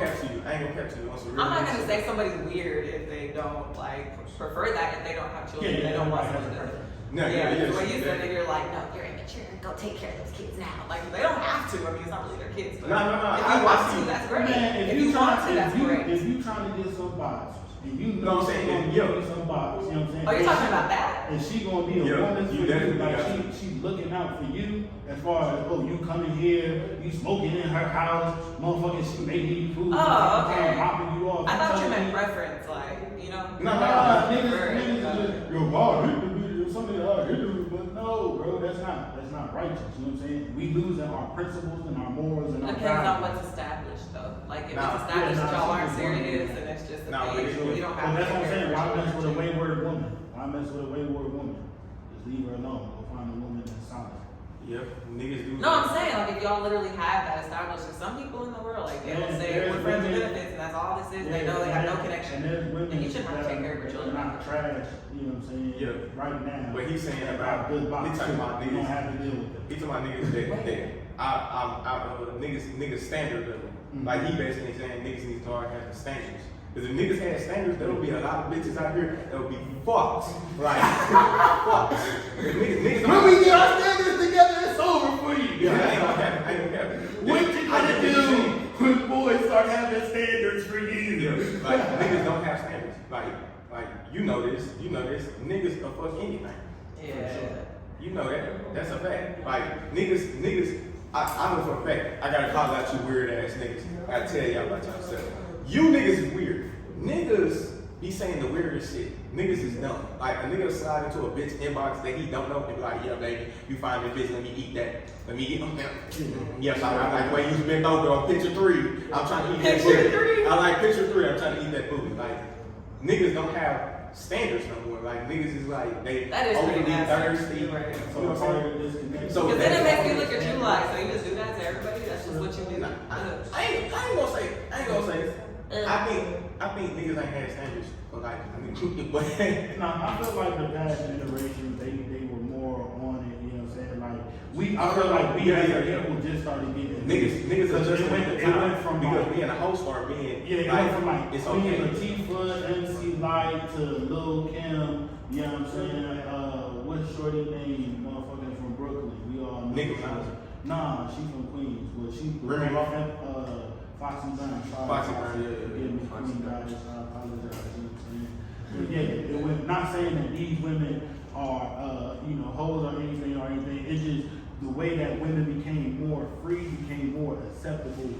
capture you. I ain't gonna capture you. On some real I'm not gonna shit. say somebody's weird if they don't like prefer that, if they don't have children, Yeah, they don't want everybody someone has a to. No, Yeah, when you yeah. said that, you're like, no, you're immature. Go take care of those kids now. Like they don't have to. I mean, it's not really their kids. But No. If I you want see to, you. that's great. Man, if you want to, that's great. If you trying to get some box, and you No, I'm know saying, she's gonna yeah. give you some box, you know what I'm saying? Oh, you're talking about that? And she gonna be a Yeah, woman for you you, definitely like got she looking out for you as far as, oh, you coming here, you smoking in her house, motherfucker, she making you food, Oh, okay. popping you off. I thought you telling meant preference, like you know. No, Niggas just, yo, God, hit the video, somebody hit the but no, bro, that's not righteous, you know what I'm saying? We losing our principles and our morals and our Depends on values. what's established, though. Like if Nah, it's established yeah, that nah, y'all she aren't was serious, wondering. and it's just a Nah, phase, but you don't But have that's to what I'm take saying, care why of mess with a children. wayward woman? Why mess with a wayward woman? Just leave her alone, go find a woman that's solid. Yep, niggas do. No, I'm saying like if y'all literally have that established, there's some people in the world like they will Yeah, say there's we're friends with women- benefits and that's all this is. They know they have no And connection. there's women And you shouldn't have to that take care of your are children. not trash, you know what I'm saying? Yeah. Right now. But he's saying that about- got good box. he talking about You don't niggas. have to deal with He talking about niggas niggas standard level. Like he basically saying niggas need to start having standards. Because if niggas had standards, there would be a lot of bitches out here that would be fucked. Like fucked. If niggas When we get our standards together, it's over for you. Yeah, I ain't gonna happen. What you gonna do when boys start having standards for you? Yeah, like niggas don't have standards. Like you know this. Niggas will fuck anything. Yeah. You know that. That's a fact. Like niggas. I know for a fact. I gotta call out you weird ass niggas. I gotta tell y'all about yourself. You niggas is weird. Niggas be saying the weirdest shit. Niggas is dumb. Like a nigga slide into a bitch inbox that he don't know and be like, yeah, baby, you find me bitch, let me eat that. Let me eat yes, I like the way you bent over on picture 3. I'm trying to eat that Picture booty. 3? I like picture 3, I'm trying to eat that booty. Like niggas don't have standards no more. Like niggas is like they That is pretty overly nasty. thirsty. You're right. You know So what I'm part saying? of this connection. So Because then it that's- makes you look at you like, so you just do that to everybody. That's just what you do. I ain't gonna say. I think niggas ain't had standards for like. But No, I feel like the past generation, they were more on it, you know what I'm saying? Like, I feel like we as a people just started getting niggas are just it went from because like, being a host or being yeah, it went from like it's Queen okay. Latifah, MC Light to Lil Kim, you know what I'm saying? What's Shorty name? Motherfucker from Brooklyn. We all know. Nicki Minaj. Nah, she from Queens. Well, she Remy Ma? Foxy Brown. Sorry, Foxy Brown, yeah. Forgive me, Foxy Queen Brown. Goddess. I apologize. You know what I'm saying? But yeah, it was not saying that these women are, hoes or anything. It's just the way that women became more free, became more acceptable,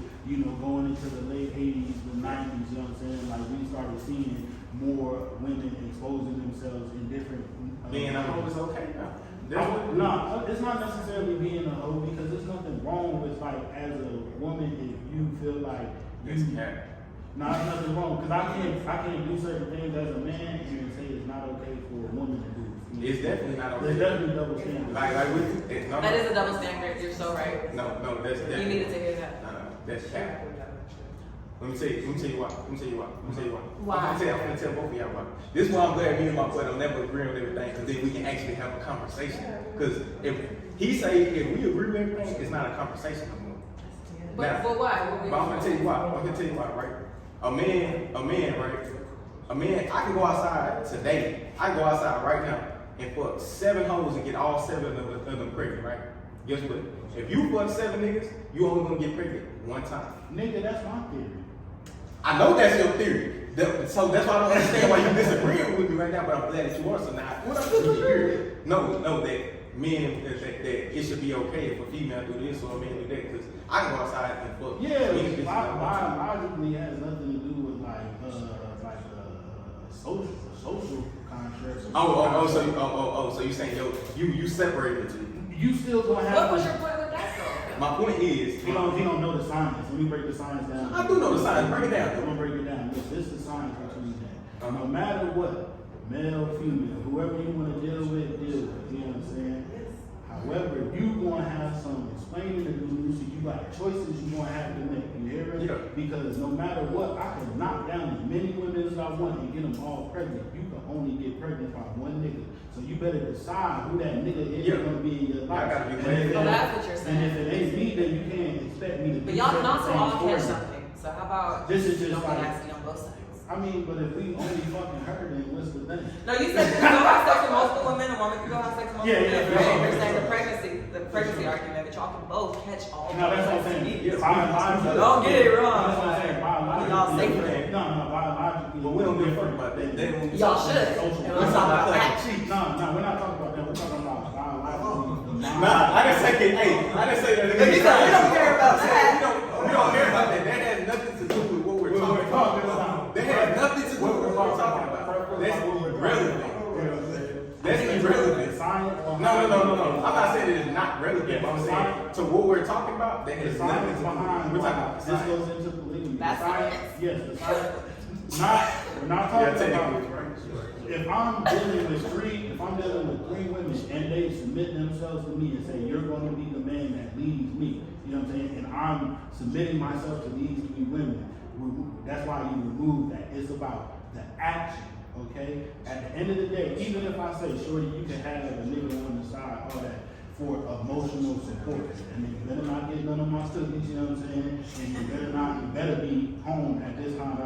going into the late 80s, the 90s, you know what I'm saying? Like, we started seeing more women exposing themselves in different. Being a hoe is okay now. No, it's not necessarily being a hoe because there's nothing wrong with, like, as a woman, if you feel like It's cat. no, there's nothing wrong because I can't do certain things as a man and say it's not okay for a woman to do. It's definitely not okay. There's definitely double standards. That is a double standard. You're so right. No, that's You definitely. needed to hear that. No, that's cat. Let me tell you why. Why? I'm gonna tell both of y'all why. This is why I'm glad me and my boy don't never agree on everything, because then we can actually have a conversation. Because if we agree with everything, it's not a conversation no more. But why? But I'm gonna tell you why, right? A man, right? A man, I can go outside today. I can go outside right now and fuck 7 hoes and get all 7 of them pregnant, right? Guess what? If you fuck 7 niggas, you only gonna get pregnant one time. Nigga, that's my theory. I know that's your theory. So that's why I don't understand why you disagreeing with me right now, but I'm glad that you are. So now, what I'm disagreeing? No, that men, that it should be okay if a female do this or a man do that, because I can go outside and fuck. Yeah, many bitches I want to. biologically has nothing to do with social kind sure. So you saying you separated the two? You still gonna have. What was your point with that though? My point is, He don't know the science. Let me break the science down. I do know the science. Break it down. I'm gonna break it down. This is the science between that. No matter what, male, female, whoever you want to deal with, deal with. You know what I'm saying? However, you gonna have some explaining to do. So you got choices you gonna have to make. You hear me? Yeah. Because no matter what, I can knock down as many women as I want and get them all pregnant. You can only get pregnant by one nigga. So you better decide who that nigga is gonna be in your life. I gotta be And clear. if So it- that's what you're saying. And if it ain't me, then you can't expect me to. But do y'all can the also same all for catch you. something. So how about This is just don't be like- nasty on both sides? I mean, but if we only fucking her, then what's the thing? No, you said you can go have sex with multiple women, a woman can go have sex with multiple Yeah, women. for sure, You're for saying sure. the pregnancy argument, but y'all can both catch all. No, that's what I'm saying. Yeah. Biologically. Don't get it wrong. That's what I'm saying. Biologically. Y'all safe for that. No, biologically. But we don't give a fuck about that. They don't- Y'all should. Social. And let's talk about Like that. cheats. No, we're not talking about that. We're talking about biologically. Nah, I didn't say that. Hey, I didn't say that. But you said we don't care about that. We don't care about that. That has nothing to do with what we're talking about. That has nothing to do with what we're talking about. That's irrelevant. That's irrelevant. Science. No. I'm not saying it is not relevant. I'm saying to what we're talking about, that The has science nothing to do with behind We're talking why about this science. goes into polygamy. That's The science. science. Yes, the science. We're not Yeah, talking technically, about. right? If I'm dealing with three women and they submit themselves to me and say, you're going to be the man that leads me, you know what I'm saying? And I'm submitting myself to these three women, that's why you remove that. It's about the action, okay? At the end of the day, even if I say, shorty, you can have a nigga on the side, all that, for emotional support. And then you better not get none of my studies, you know what I'm saying? And you better be home at this time,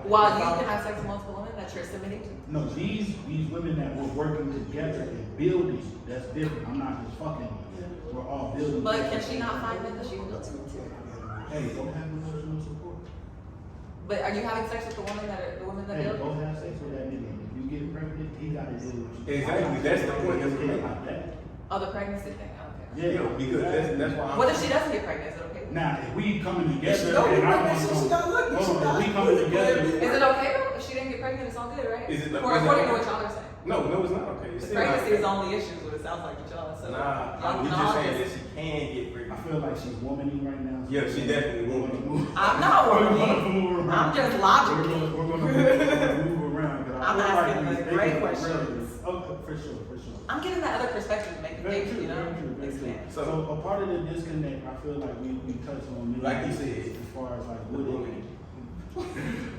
While you can have sex with multiple women that you're submitting to. No, these women that we're working together and building, that's different. I'm not just fucking them. We're all building. But can she not find that she will? Hey, go have emotional support. But are you having sex with the woman that Hey, build? go have sex with that nigga. If you get pregnant, he got to deal with you. Exactly, that's the point that's made. like that. Oh, the pregnancy thing. Okay. Yeah, Because that's why I'm. What if she doesn't get pregnant? Is it okay? Now, if we coming together, She don't get and I pregnant, want she got lucky. She hold on, got if we coming lucky. together. Is it okay though? If she didn't get pregnant, it's all good, right? Is it- Or is it according to okay? what y'all are saying. No, it's not okay. It's still Pregnancy not is okay. only issues what it sounds like to y'all. So Nah, y'all we can just all saying that just- she can get I pregnant. feel like she's womaning right now. Yeah, she definitely womaning. I'm not We're worried. gonna move around. I'm just We're logical. gonna move around. 'Cause I I'm feel asking like the they great can- questions. Okay, for sure. I'm getting that other perspective to make the Very things, true, you know, very true. expand. So a part of the disconnect, I feel like we touched on maybe Like you said, as far as like the woman.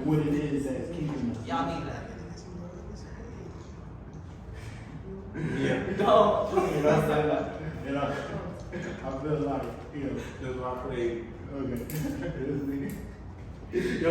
what it is that's keeping us. Y'all need that. Yeah. No. You know what I'm saying? You know, I feel like, you know, That's why I played. okay. Yo,